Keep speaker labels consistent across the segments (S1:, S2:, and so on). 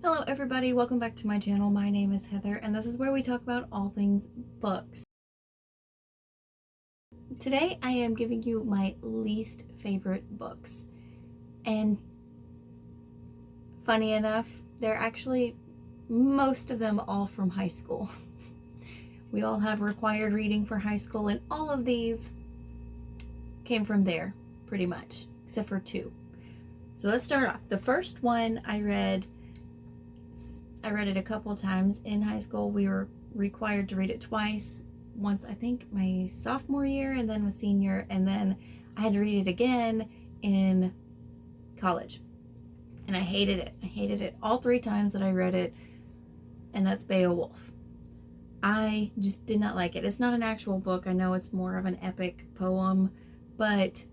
S1: Hello everybody, welcome back to my channel. My name is Heather and this is where we talk about all things books. Today I am giving you my least favorite books. And funny enough, they're actually most of them all from high school. We all have required reading for high school and all of these came from there pretty much, except for two. So let's start off. The first one I read it a couple times in high school. We were required to read it twice. Once, I think, my sophomore year and then my senior, and then I had to read it again in college. And I hated it. I hated it all three times that I read it, and that's Beowulf. I just did not like it. It's not an actual book. I know it's more of an epic poem, but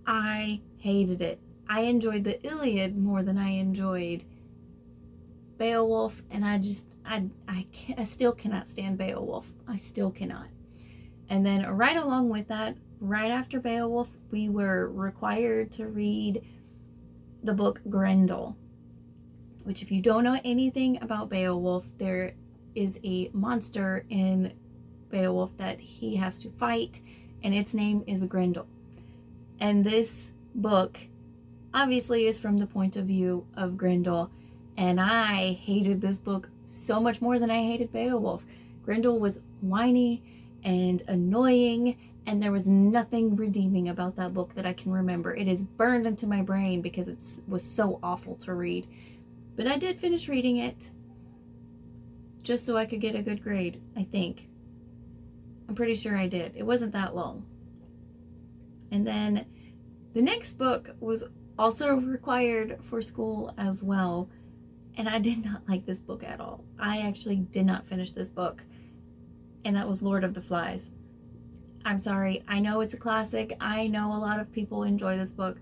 S1: I hated it. I enjoyed the Iliad more than I enjoyed Beowulf, and I still cannot stand Beowulf. I still cannot. And then right along with that, right after Beowulf, we were required to read the book Grendel, which, if you don't know anything about Beowulf, there is a monster in Beowulf that he has to fight, and its name is Grendel. And this book obviously is from the point of view of Grendel. And I hated this book so much more than I hated Beowulf. Grendel was whiny and annoying, and there was nothing redeeming about that book that I can remember. It is burned into my brain because it was so awful to read. But I did finish reading it just so I could get a good grade, I think. I'm pretty sure I did. It wasn't that long. And then the next book was also required for school as well. And I did not like this book at all. I actually did not finish this book. And that was Lord of the Flies. I'm sorry. I know it's a classic. I know a lot of people enjoy this book,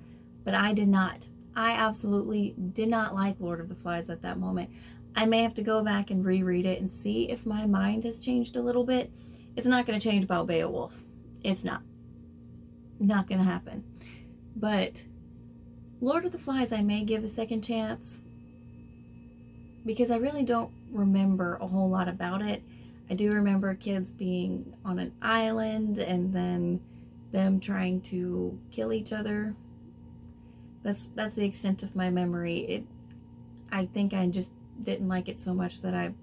S1: but I did not. I absolutely did not like Lord of the Flies at that moment. I may have to go back and reread it and see if my mind has changed a little bit. It's not going to change about Beowulf. It's not. Not going to happen. But Lord of the Flies, I may give a second chance, because I really don't remember a whole lot about it. I do remember kids being on an island and then them trying to kill each other. That's the extent of my memory. I think I just didn't like it so much that I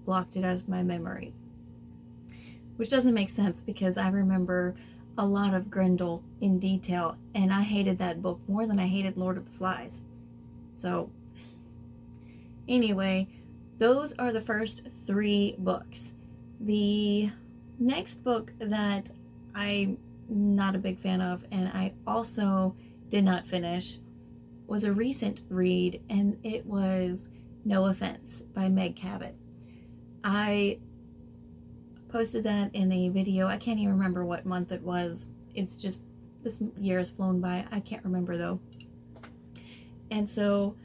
S1: blocked it out of my memory. Which doesn't make sense, because I remember a lot of Grendel in detail, and I hated that book more than I hated Lord of the Flies. So anyway, those are the first three books. The next book that I'm not a big fan of, and I also did not finish, was a recent read, and it was No Offense by Meg Cabot. I posted that in a video. I can't even remember what month it was. It's just, this year has flown by. I can't remember though. And so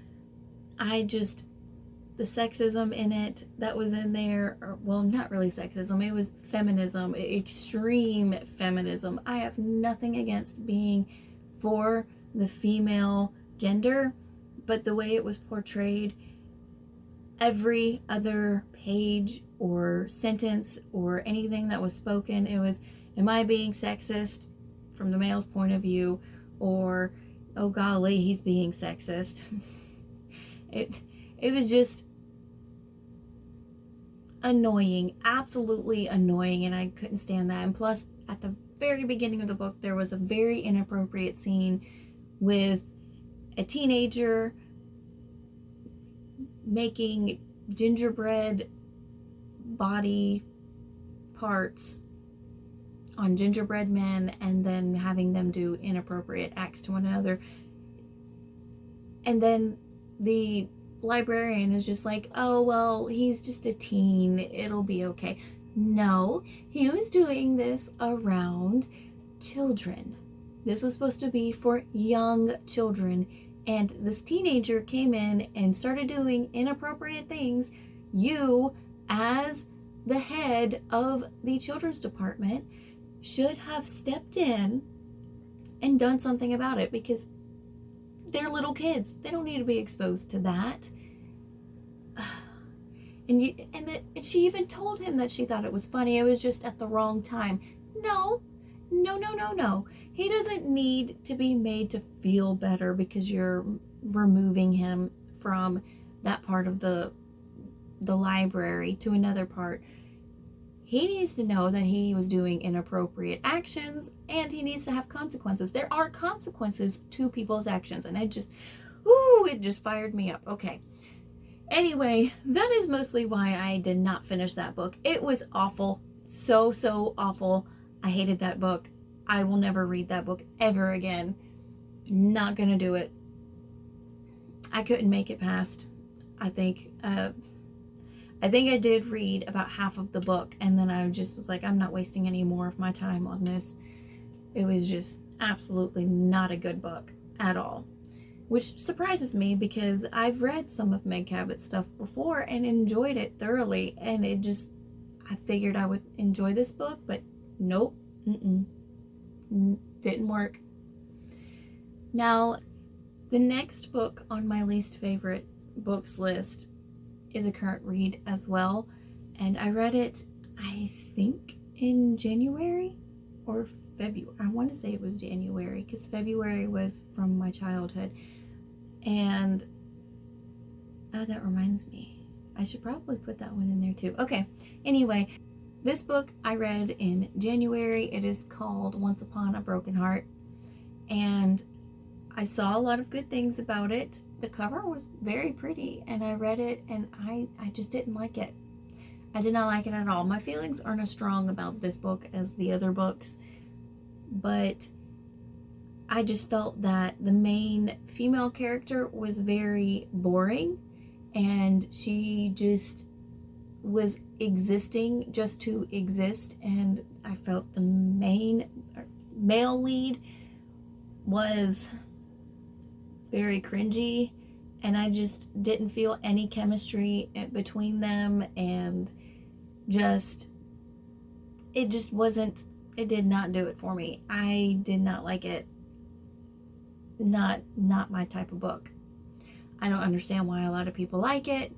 S1: the sexism in it that was in there, or, well, not really sexism, it was feminism, extreme feminism. I have nothing against being for the female gender, but the way it was portrayed, every other page or sentence or anything that was spoken, it was, am I being sexist from the male's point of view, or, oh golly, he's being sexist. It was just annoying, absolutely annoying, and I couldn't stand that. And plus, at the very beginning of the book, there was a very inappropriate scene with a teenager making gingerbread body parts on gingerbread men and then having them do inappropriate acts to one another. And then the librarian is just like, oh, well, he's just a teen, it'll be okay. No, he was doing this around children. This was supposed to be for young children, and this teenager came in and started doing inappropriate things. You, as the head of the children's department, should have stepped in and done something about it, because they're little kids. They don't need to be exposed to that. And she even told him that she thought it was funny. It was just at the wrong time. No, no, no, no, no. He doesn't need to be made to feel better because you're removing him from that part of the library to another part. He needs to know that he was doing inappropriate actions, and he needs to have consequences. There are consequences to people's actions, and it just fired me up. Okay. Anyway, that is mostly why I did not finish that book. It was awful. So, so awful. I hated that book. I will never read that book ever again. Not gonna do it. I couldn't make it past, I think I did read about half of the book, and then I just was like, I'm not wasting any more of my time on this. It was just absolutely not a good book at all. Which surprises me because I've read some of Meg Cabot's stuff before and enjoyed it thoroughly, and I figured I would enjoy this book, but nope, didn't work. Now, the next book on my least favorite books list is a current read as well, and I read it, I think, in January or February. I want to say it was January because February was from my childhood. And oh, that reminds me, I should probably put that one in there too. Okay, anyway, this book I read in January. It is called Once Upon a Broken Heart, and I saw a lot of good things about it. The cover was very pretty, and I read it, and I just didn't like it. I did not like it at all. My feelings aren't as strong about this book as the other books, but I just felt that the main female character was very boring, and she just was existing just to exist, and I felt the main male lead was very cringy, and I just didn't feel any chemistry between them, and it did not do it for me. I did not like it. Not my type of book. I don't understand why a lot of people like it.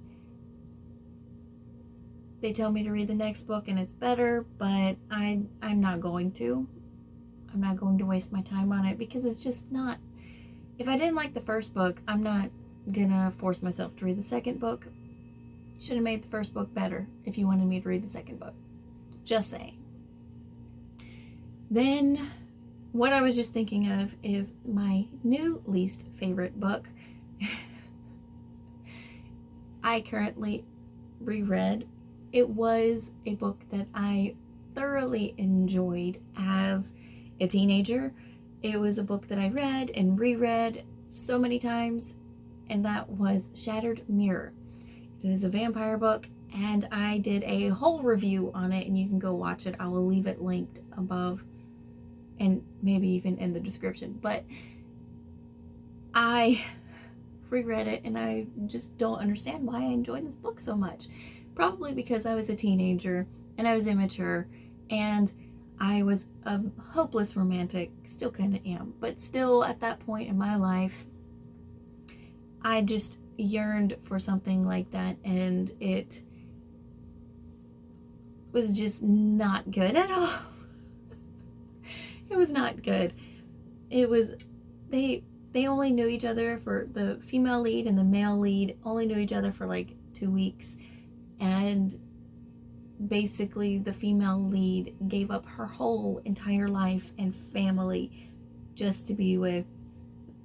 S1: They tell me to read the next book and it's better, but I'm not going to. I'm not going to waste my time on it because it's just not. If I didn't like the first book, I'm not gonna force myself to read the second book. You should have made the first book better if you wanted me to read the second book. Just saying. Then what I was just thinking of is my new least favorite book. I currently reread. It was a book that I thoroughly enjoyed as a teenager. It was a book that I read and reread so many times, and that was Shattered Mirror. It is a vampire book, and I did a whole review on it, and you can go watch it. I will leave it linked above and maybe even in the description. But I reread it, and I just don't understand why I enjoyed this book so much. Probably because I was a teenager and I was immature, and I was a hopeless romantic. Still kind of am, but still at that point in my life, I just yearned for something like that, and it was just not good at all. It was not good. It was, they only knew each other for, the female lead and the male lead only knew each other for like 2 weeks. And basically the female lead gave up her whole entire life and family just to be with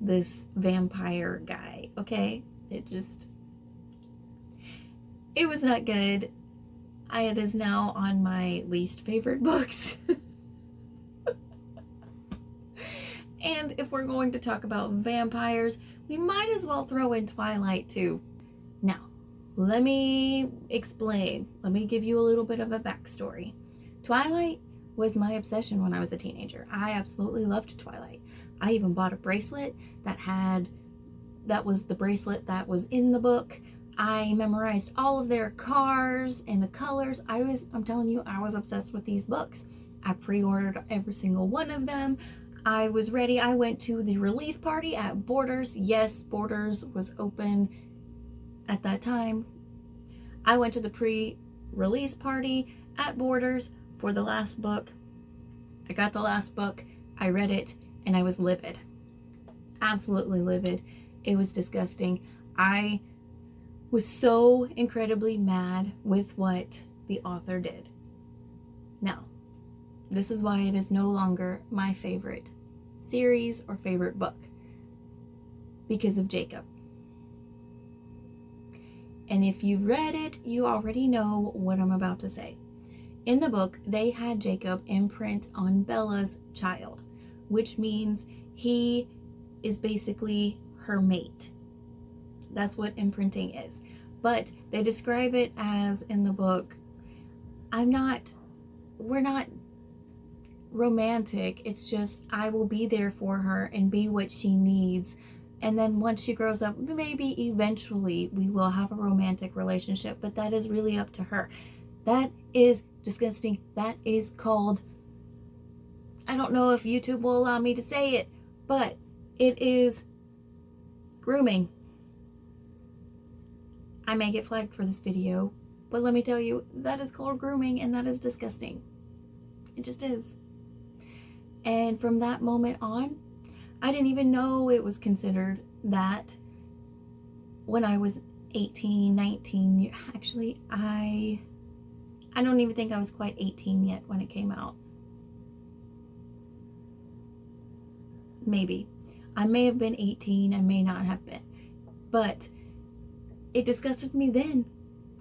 S1: this vampire guy. Okay? It was not good. It is now on my least favorite books. And if we're going to talk about vampires, we might as well throw in Twilight too. Now, let me explain. Let me give you a little bit of a backstory. Twilight was my obsession when I was a teenager. I absolutely loved Twilight. I even bought a bracelet that was the bracelet that was in the book. I memorized all of their cars and the colors. I'm telling you, I was obsessed with these books. I pre-ordered every single one of them. I was ready. I went to the release party at Borders. Yes, Borders was open at that time. I went to the pre-release party at Borders for the last book. I got the last book, I read it, and I was livid. Absolutely livid. It was disgusting. I was so incredibly mad with what the author did. Now, this is why it is no longer my favorite series or favorite book. Because of Jacob. And if you've read it, you already know what I'm about to say. In the book, they had Jacob imprint on Bella's child, which means he is basically her mate. That's what imprinting is. But they describe it as, in the book, we're not romantic. It's just, I will be there for her and be what she needs. And then once she grows up, maybe eventually we will have a romantic relationship, but that is really up to her. That is disgusting. That is called, I don't know if YouTube will allow me to say it, but it is grooming. I may get flagged for this video, but let me tell you, that is called grooming, and that is disgusting. It just is. And from that moment on, I didn't even know it was considered that when I was 18, 19. Actually, I don't even think I was quite 18 yet when it came out. Maybe. I may have been 18, I may not have been. But it disgusted me then.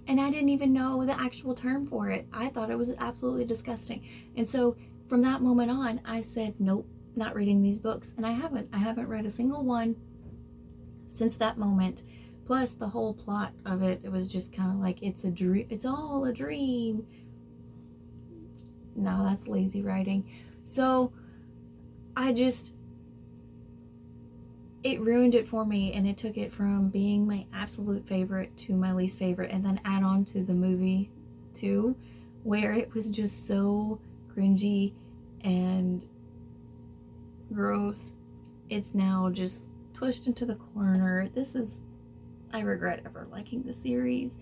S1: And I didn't even know the actual term for it. I thought it was absolutely disgusting. And so from that moment on, I said, nope, not reading these books. And I haven't read a single one since that moment. Plus the whole plot of it, it was just kind of like, it's a dream, it's all a dream. No, that's lazy writing. So it ruined it for me, and it took it from being my absolute favorite to my least favorite, and then add on to the movie too, where it was just so cringy and gross. It's now just pushed into the corner. I regret ever liking the series.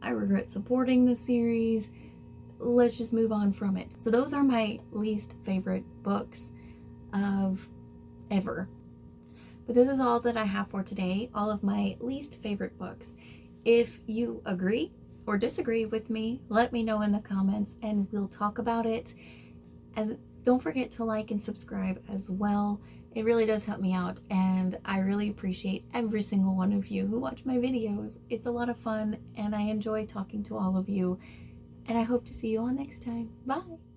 S1: I regret supporting the series. Let's just move on from it. So those are my least favorite books of ever. But this is all that I have for today, all of my least favorite books. If you agree or disagree with me, let me know in the comments and we'll talk about it. Don't forget to like and subscribe as well. It really does help me out, and I really appreciate every single one of you who watch my videos. It's a lot of fun and I enjoy talking to all of you, and I hope to see you all next time. Bye!